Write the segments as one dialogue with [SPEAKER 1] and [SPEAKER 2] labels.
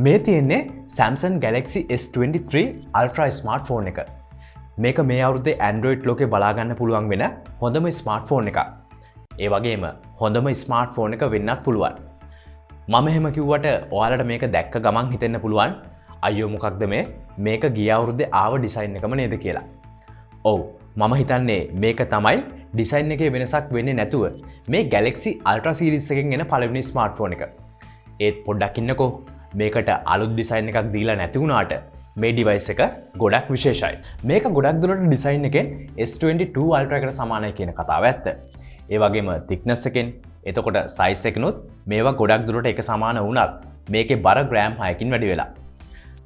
[SPEAKER 1] මේ තියෙන්නේ Samsung Galaxy S23 Ultra smartphone එක. මේක මේ අවුරුද්දේ Android ලෝකේ බලා ගන්න පුළුවන් වෙන හොඳම ස්මාර්ට්ෆෝන් එකක්. ඒ වගේම හොඳම ස්මාර්ට්ෆෝන් එක වෙන්නත් පුළුවන්. මම එහෙම කිව්වට ඔයාලට මේක දැක්ක ගමන් හිතෙන්න පුළුවන් අයියෝ මොකක්ද මේක ගිය අවුරුද්දේ ආව ඩිසයින් එකම නේද කියලා. ඔව් මම හිතන්නේ මේක තමයි ඩිසයින් එකේ වෙනසක් වෙන්නේ නැතුව මේ Galaxy Ultra series එකෙන් එන පළවෙනි ස්මාර්ට්ෆෝන් එක. ඒත් පොඩ්ඩක් ඉන්නකෝ මේකට අලුත් ඩිසයින් එකක් දීලා නැති වුණාට මේ ඩිවයිස් එක ගොඩක් විශේෂයි. මේක ගොඩක් දුරට ඩිසයින් එකෙන් S22 Ultra එකට සමානයි කියන කතාව ඇත්ත. ඒ වගේම thickness එකෙන් එතකොට size එකනොත් මේවා ගොඩක් දුරට එක සමාන වුණත් මේකේ බර ග්‍රෑම් 6කින් වැඩි වෙලා.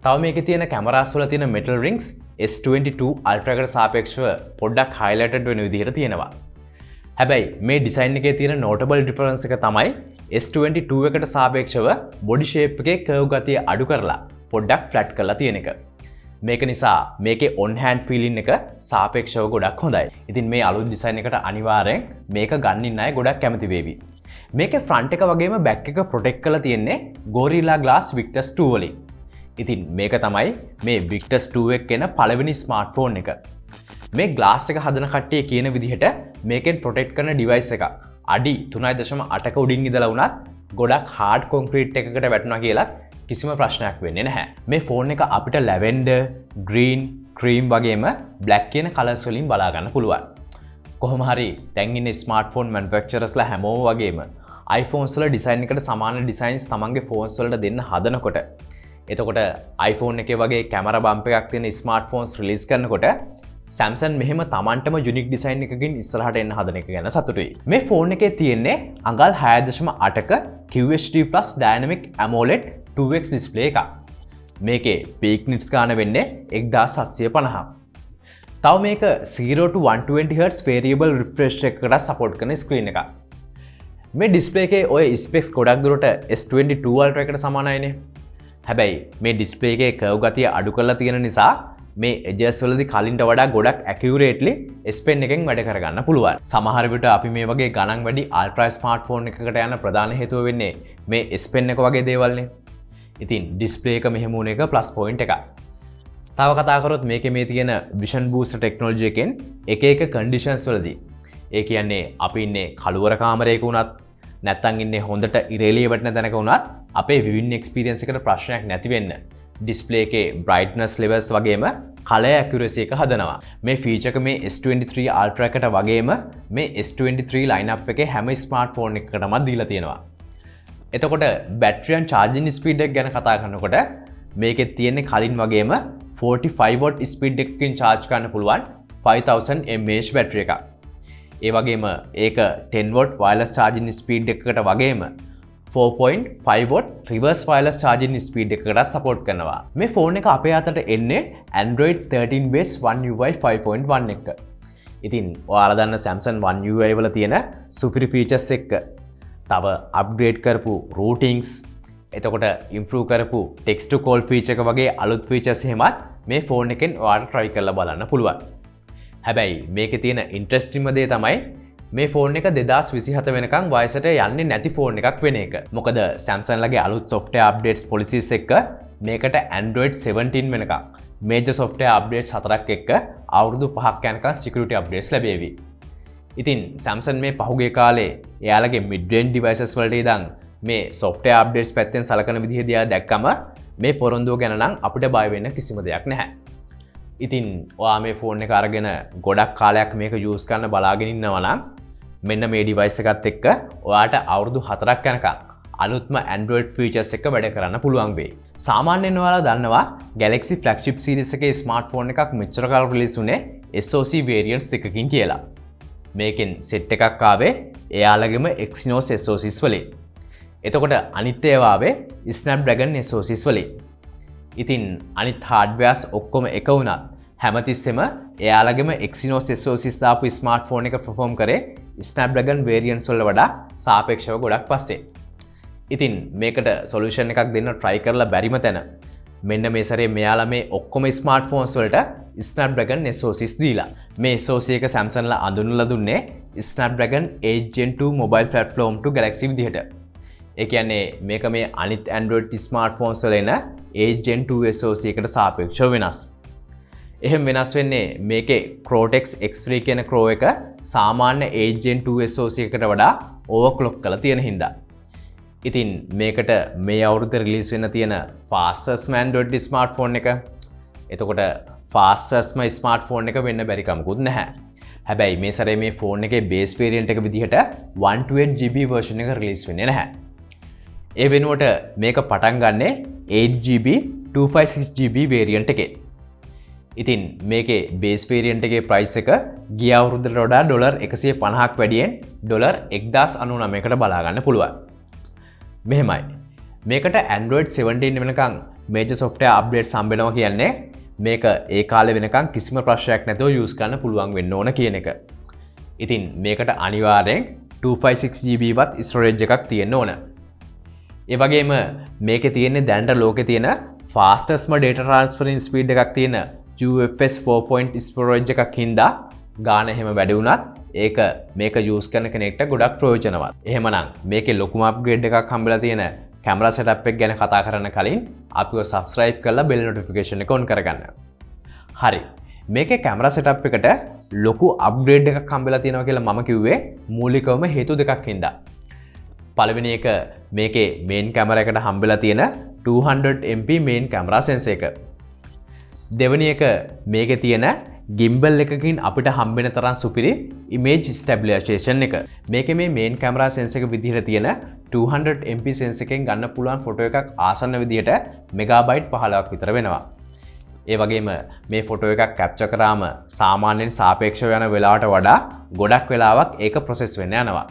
[SPEAKER 1] තව මේකේ තියෙන කැමරාස් වල තියෙන metal rings S22 Ultra එකට සාපේක්ෂව පොඩ්ඩක් highlighted වෙන විදිහට තියෙනවා. හැබැයි මේ ඩිසයින් එකේ තියෙන notable difference එක තමයි S22 එකට සාපේක්ෂව body shape එකේ curve ගතිය අඩු කරලා පොඩ්ඩක් flat කරලා තියෙන එක. මේක නිසා මේකේ on hand feeling එක සාපේක්ෂව ගොඩක් හොඳයි. ඉතින් මේ අලුත් ඩිසයින් එකට අනිවාර්යෙන් මේක ගන්නින් අය ගොඩක් කැමති වේවි. මේකේ front එක වගේම back එක protect කරලා තියෙන්නේ Gorilla Glass Victus 2 වලින්. ඉතින් මේක තමයි මේ Victus 2 එක එන පළවෙනි ස්මාර්ට්ෆෝන් එක. මේ glass එක හදන කට්ටිය කියන විදිහට මේකෙන් protect කරන device එක අඩි 3.8ක උඩින් ඉඳලා වුණත් ගොඩක් hard concrete එකකට වැටුණා කියලා කිසිම ප්‍රශ්නයක් වෙන්නේ නැහැ. මේ ෆෝන් එක අපිට lavender, green, cream වගේම black කියන colors වලින් බලා ගන්න පුළුවන්. කොහොම හරි දැන් ඉන්නේ smartphone manufacturers ලා හැමෝම වගේම iPhones වල design එකට සමාන designs තමන්ගේ phones වලට දෙන්න හදනකොට එතකොට iPhone එකේ වගේ camera bump එකක් තියෙන smartphones release කරනකොට Samsung මෙහෙම තමන්ටම unique design එකකින් ඉස්සරහට එන්න හදන එක ගැන සතුටුයි. මේ ෆෝන් එකේ තියෙන්නේ අඟල් 6.8ක QHD+ Dynamic AMOLED 2x display එකක්. මේකේ peak nits ගාන වෙන්නේ 1750. තව මේක 0 to 120 Hz variable refresh එකකට support කරන screen එකක්. මේ display එකේ ඔය specs ගොඩක් දුරට S22 Ultra එකට සමානයිනේ. හැබැයි මේ display එකේ curve ගතිය අඩු කරලා තියෙන නිසා මේ edges වලදී කලින්ට වඩා ගොඩක් accurately S Pen එකෙන් වැඩ කරගන්න පුළුවන්. සමහර විට අපි මේ වගේ ගණන් වැඩි ultra smartphone එකකට යන ප්‍රධාන හේතුව වෙන්නේ මේ S Pen එක වගේ දේවල්නේ. ඉතින් display එක මෙහෙම වුණ එක plus point එකක්. තව කතා කරොත් මේකේ මේ තියෙන vision booster technology එකෙන් එක එක conditions වලදී ඒ කියන්නේ අපි ඉන්නේ කළුවර කාමරයක වුණත් නැත්තම් ඉන්නේ හොඳට ඉරේලිය වටන තැනක වුණත් අපේ viewing experience එකට ප්‍රශ්නයක් නැති වෙන්න display එකේ brightness levels වගේම color accuracy එක හදනවා. මේ feature එක මේ S23 Ultra එකට වගේම මේ S23 lineup එකේ හැම smartphone එකකටම දීලා තියෙනවා. එතකොට battery and charging speed එක ගැන කතා කරනකොට මේකේ තියෙන්නේ කලින් වගේම 45 watt speed එකකින් charge කරන්න පුළුවන් 5000 mAh battery එකක්. ඒ වගේම ඒක 10 watt wireless charging speed එකකට වගේම 4.5 watt reverse wireless charging speed එකකට support කරනවා. මේ ෆෝන් එක අපේ අතට එන්නේ Android 13 base One UI 5.1 එක. ඉතින් ඔයාලා දන්න Samsung One UI වල තියෙන සුපිරි features එක්ක තව upgrade කරපු routings එතකොට improve කරපු text to call feature එක වගේ අලුත් features එහෙමත් මේ ෆෝන් එකෙන් ඔයාලට try කරලා බලන්න පුළුවන්. හැබැයි මේකේ තියෙන interesting දේ තමයි මේ ෆෝන් එක 2027 වෙනකන් වයසට යන්නේ නැති ෆෝන් එකක් වෙන එක. මොකද Samsung ලගේ අලුත් software updates policies එක්ක මේකට Android 17 වෙනකන් major software updates 4ක් එක්ක අවුරුදු 5ක් යනකන් security updates ලැබෙවි. ඉතින් Samsung මේ පහුගිය කාලේ එයාලගේ mid range devices වලට ඉඳන් මේ software updates පැත්තෙන් සලකන විදිහ දිහා දැක්කම මේ පොරොන්දුව ගැන නම් අපිට බය වෙන්න කිසිම දෙයක් නැහැ. ඉතින් ඔයා මේ ෆෝන් එක අරගෙන ගොඩක් කාලයක් මේක use කරන්න බලාගෙන ඉන්නවා නම් මෙන්න මේ device එකත් එක්ක ඔයාට අවුරුදු 4ක් යනකම් අලුත්ම Android features එක වැඩ කරන්න පුළුවන් වෙයි. සාමාන්‍යයෙන් ඔයාලා දන්නවා Galaxy flagship series එකේ smartphone එකක් මෙච්චර කාල release උනේ SoC variants එකකින් කියලා. මේකෙන් set එකක් ආවේ එයාලගේම Exynos SoCs වලින්. එතකොට අනිත් ඒවා ආවේ Snapdragon SoCs වලින්. ඉතින් අනිත් hardwares ඔක්කොම එක වුණත් හැමතිස්සෙම එයාලගේම Exynos SoCs දාපු smartphone එක perform කරේ Snapdragon variants වල වඩා සාපේක්ෂව ගොඩක් පස්සේ. ඉතින් මේකට solution එකක් දෙන්න try කරලා බැරිම තැන මෙන්න මේ සැරේ මෙයාලා මේ ඔක්කොම smartphones වලට Snapdragon SoCs දීලා. මේ SoC එක Samsung ලා අඳුන්වලා දුන්නේ Snapdragon 8 Gen 2 mobile platform to Galaxy විදිහට. ඒ කියන්නේ මේක මේ අනිත් Android smartphones වල එන 8 Gen 2 SoC එකට සාපේක්ෂව වෙනස්. එහෙම වෙනස් වෙන්නේ මේකේ Cortex X3 කියන Core එක සාමාන්‍ය 8 Gen 2 SoC එකට වඩා overclock කරලා තියෙන හින්දා. ඉතින් මේකට මේ අවුරුද්දේ රිලීස් වෙන්න තියෙන fastest Android smartphone එක. එතකොට fastest smartphone එක වෙන්න බැරි කමකුත් නැහැ. හැබැයි මේ සැරේ මේ ෆෝන් එකේ base variant එක විදිහට 128GB version එක රිලීස් වෙන්නේ නැහැ. ඒ වෙනුවට මේක පටන් ගන්නේ 8GB 256GB variant එකේ. ඉතින් මේකේ base variant එකේ price එක ගිය අවුරුද්දට වඩා $150ක් වැඩියෙන් $1099කට බලා ගන්න පුළුවන්. මෙහෙමයි. මේකට Android 17 වෙනකන් major software updates හම්බෙනවා කියන්නේ මේක ඒ කාලේ වෙනකන් කිසිම ප්‍රශ්නයක් නැතුව use කරන්න පුළුවන් වෙන්න ඕන කියන එක. ඉතින් මේකට අනිවාර්යෙන් 256GB වත් storage එකක් තියෙන්න ඕන. ඒ වගේම මේකේ තියෙන්නේ දැනට ලෝකේ තියෙන fastest data transferring speed එකක් තියෙන UFS 4.0 storage එකක් හින්දා ගාන එහෙම වැඩි වුණත් ඒක මේක use කරන කෙනෙක්ට ගොඩක් ප්‍රයෝජනවත්. එහෙමනම් මේකේ ලොකුම upgrade එකක් හම්බෙලා තියෙන camera setup එක ගැන කතා කරන්න කලින් අපිව subscribe කරලා bell notification එක on කරගන්න. හරි. මේකේ camera setup එකට ලොකු upgrade එකක් හම්බෙලා තියෙනවා කියලා මම කිව්වේ මූලිකවම හේතු දෙකක් හින්දා. පළවෙනි එක මේකේ main camera එකට හම්බෙලා තියෙන 200MP main camera sensor එක. දෙවෙනි එක මේකේ තියෙන gimbal එකකින් අපිට හම්බෙන තරම් සුපිරි image stabilization එක. මේකේ මේ main camera sensor එක විදිහට තියෙන 200MP sensor එකෙන් ගන්න පුළුවන් ෆොටෝ එකක් ආසන්න විදිහට මෙගාබයිට් 15ක් විතර වෙනවා. ඒ වගේම මේ ෆොටෝ එකක් කැප්චර් කරාම සාමාන්‍යයෙන් සාපේක්ෂව යන වෙලාවට වඩා ගොඩක් වෙලාවක් ඒක process වෙන්න යනවා.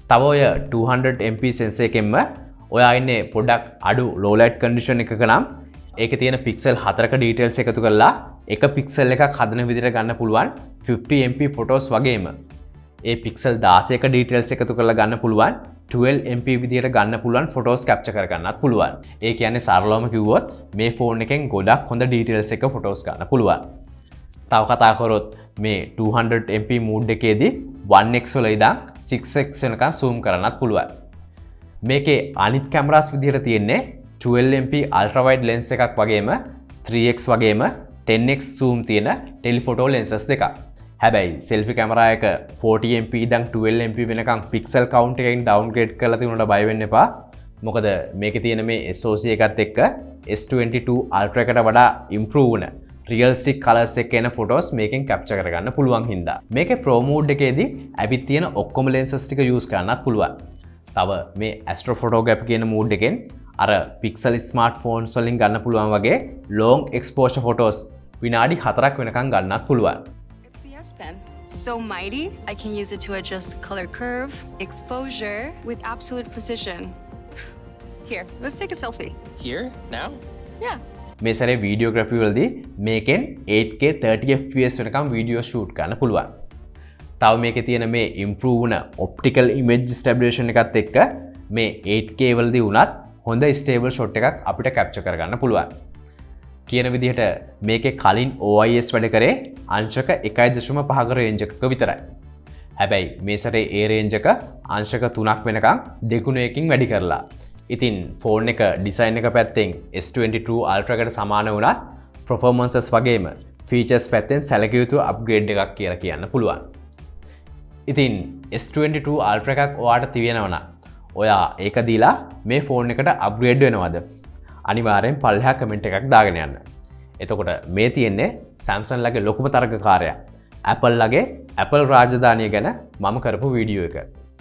[SPEAKER 1] තව ඔය 200MP sensor එකෙන්ම ඔයා ඉන්නේ පොඩක් අඩු low light condition එකක නම් ඒකේ තියෙන pixel 4ක details එකතු කරලා එක pixel එකක් හදන විදිහට ගන්න පුළුවන් 50MP photos වගේම ඒ pixel 16ක details එකතු කරලා ගන්න පුළුවන් 12MP විදිහට ගන්න පුළුවන් photos capture කරගන්නත් පුළුවන්. ඒ කියන්නේ සරලවම කිව්වොත් මේ phone එකෙන් ගොඩක් හොඳ details එක photos ගන්න පුළුවන්. තව කතා කරොත් මේ 200MP mode එකේදී 1x වල ඉඳන් 6x වෙනකන් zoom කරන්නත් පුළුවන්. මේකේ අනිත් cameras විදිහට තියෙන්නේ 12MP ultra wide lens එකක් වගේම 3x වගේම 10x zoom තියෙන telephoto lenses දෙකක්. හැබැයි selfie camera එක 40MP ඉඳන් 12MP වෙනකන් pixel count එකකින් downgrade කරලා තියුණාට බය වෙන්න එපා. මොකද මේකේ තියෙන මේ SoC එකත් එක්ක S22 Ultra එකට වඩා improve වුණ realistic colors එක එන photos මේකෙන් capture කරගන්න පුළුවන් හින්දා. මේකේ pro mode එකේදී ඇවිත් තියෙන ඔක්කොම lenses ටික use කරන්නත් පුළුවන්. තව මේ astrophotography කියන mode එකෙන් අර pixel smartphones වලින් ගන්න පුළුවන් වගේ long exposure photos විනාඩි 4ක් වෙනකන් ගන්නත් පුළුවන්.
[SPEAKER 2] It's the S Pen. So mighty, I can use it to adjust color curve, exposure with absolute precision. Here, let's take a selfie.
[SPEAKER 3] Here? Now?
[SPEAKER 2] Yeah.
[SPEAKER 1] මේ සැරේ videography වලදී මේකෙන් 8K 30fps වෙනකම් video shoot කරන්න පුළුවන්. තව මේකේ තියෙන මේ improve වුණ optical image stabilization එකත් එක්ක මේ 8K වලදී වුණත් හොඳ stable shot එකක් අපිට capture කරගන්න පුළුවන්. කියන විදිහට මේකේ කලින් OIS වැඩ කරේ අංශක 1.5ක range එකක විතරයි. හැබැයි මේ සැරේ ඒ range එක අංශක 3ක් වෙනකන් දෙගුණයකින් වැඩි කරලා. ඉතින් ෆෝන් එක ඩිසයින් එක පැත්තෙන් S22 Ultra එකට සමාන වුණත් performances වගේම features පැත්තෙන් සැලකිය යුතු upgrade එකක් කියලා කියන්න පුළුවන්. ඉතින් S22 Ultra එකක් ඔයාට තියෙනවා නම් ඔයා ඒක දීලා මේ ෆෝන් එකට අප්ග්‍රේඩ් වෙනවද? අනිවාර්යෙන් පල්ලෙහා කමෙන්ට් එකක් දාගෙන යන්න. එතකොට මේ තියෙන්නේ Samsung ලගේ ලොකුම තරගකාරයා Apple ලගේ Apple රාජධානිය ගැන මම කරපු වීඩියෝ එක.